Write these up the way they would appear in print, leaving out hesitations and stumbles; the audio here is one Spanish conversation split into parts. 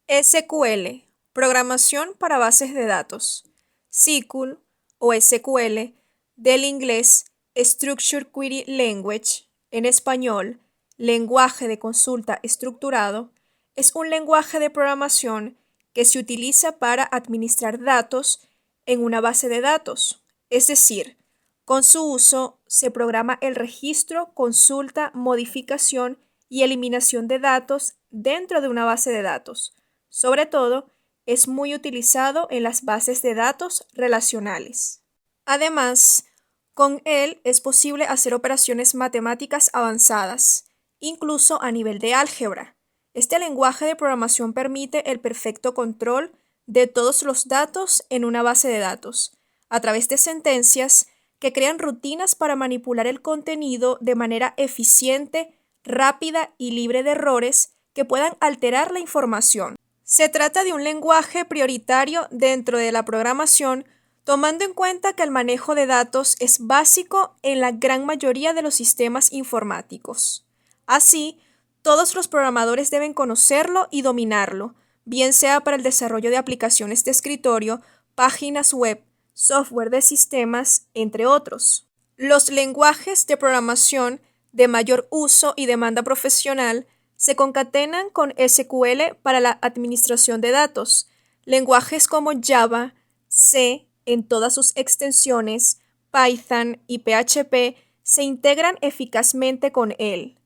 SQL, programación para bases de datos. SQL o SQL, del inglés Structured Query Language, en español, lenguaje de consulta estructurado, es un lenguaje de programación que se utiliza para administrar datos en una base de datos. Es decir, con su uso se programa el registro, consulta, modificación y eliminación de datos dentro de una base de datos. Sobre todo, es muy utilizado en las bases de datos relacionales. Además, con él es posible hacer operaciones matemáticas avanzadas, incluso a nivel de álgebra. Este lenguaje de programación permite el perfecto control de todos los datos en una base de datos, a través de sentencias que crean rutinas para manipular el contenido de manera eficiente, rápida y libre de errores que puedan alterar la información. Se trata de un lenguaje prioritario dentro de la programación, tomando en cuenta que el manejo de datos es básico en la gran mayoría de los sistemas informáticos. Así, todos los programadores deben conocerlo y dominarlo, bien sea para el desarrollo de aplicaciones de escritorio, páginas web, software de sistemas, entre otros. Los lenguajes de programación de mayor uso y demanda profesional se concatenan con SQL para la administración de datos. Lenguajes como Java, C, en todas sus extensiones, Python y PHP se integran eficazmente con él.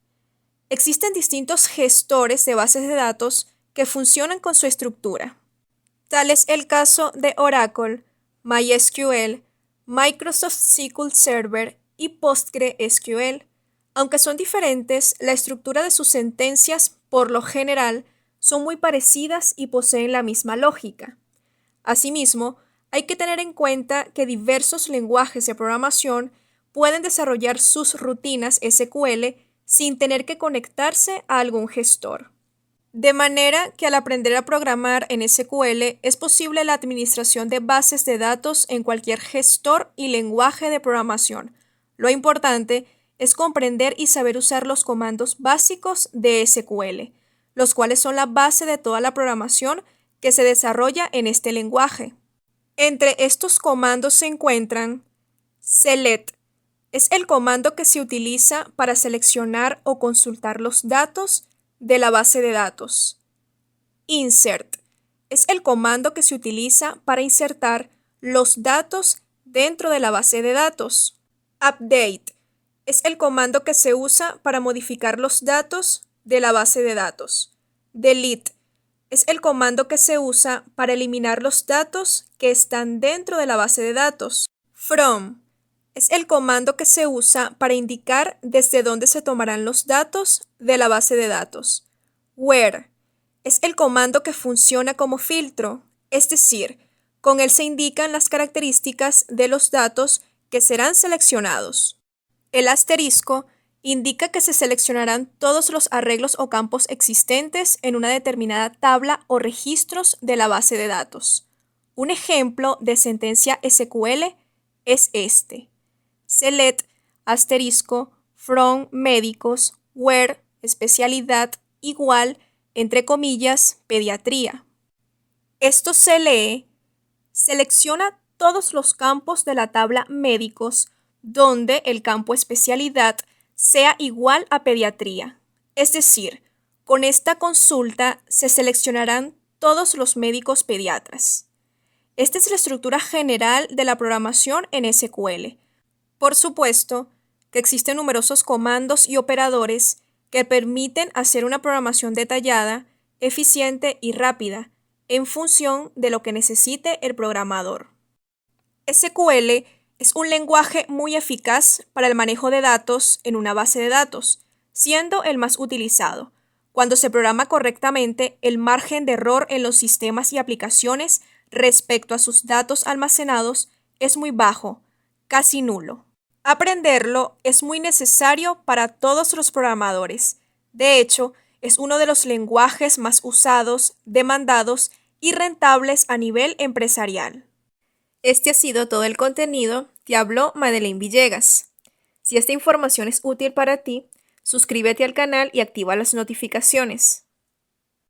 Existen distintos gestores de bases de datos que funcionan con su estructura. Tal es el caso de Oracle, MySQL, Microsoft SQL Server y PostgreSQL. Aunque son diferentes, la estructura de sus sentencias, por lo general, son muy parecidas y poseen la misma lógica. Asimismo, hay que tener en cuenta que diversos lenguajes de programación pueden desarrollar sus rutinas SQL sin tener que conectarse a algún gestor. De manera que al aprender a programar en SQL es posible la administración de bases de datos en cualquier gestor y lenguaje de programación. Lo importante es comprender y saber usar los comandos básicos de SQL, los cuales son la base de toda la programación que se desarrolla en este lenguaje. Entre estos comandos se encuentran select. Es el comando que se utiliza para seleccionar o consultar los datos de la base de datos. Insert. Es el comando que se utiliza para insertar los datos dentro de la base de datos. Update. Es el comando que se usa para modificar los datos de la base de datos. Delete. Es el comando que se usa para eliminar los datos que están dentro de la base de datos. From. Es el comando que se usa para indicar desde dónde se tomarán los datos de la base de datos. Where. Es el comando que funciona como filtro, es decir, con él se indican las características de los datos que serán seleccionados. El asterisco indica que se seleccionarán todos los arreglos o campos existentes en una determinada tabla o registros de la base de datos. Un ejemplo de sentencia SQL es este. Select, asterisco, from médicos, where, especialidad, igual, entre comillas, pediatría. Esto se lee, selecciona todos los campos de la tabla médicos donde el campo especialidad sea igual a pediatría. Es decir, con esta consulta se seleccionarán todos los médicos pediatras. Esta es la estructura general de la programación en SQL. Por supuesto que existen numerosos comandos y operadores que permiten hacer una programación detallada, eficiente y rápida en función de lo que necesite el programador. SQL es un lenguaje muy eficaz para el manejo de datos en una base de datos, siendo el más utilizado. Cuando se programa correctamente, el margen de error en los sistemas y aplicaciones respecto a sus datos almacenados es muy bajo, casi nulo. Aprenderlo es muy necesario para todos los programadores. De hecho, es uno de los lenguajes más usados, demandados y rentables a nivel empresarial. Este ha sido todo el contenido. Te habló Madeleine Villegas. Si esta información es útil para ti, suscríbete al canal y activa las notificaciones.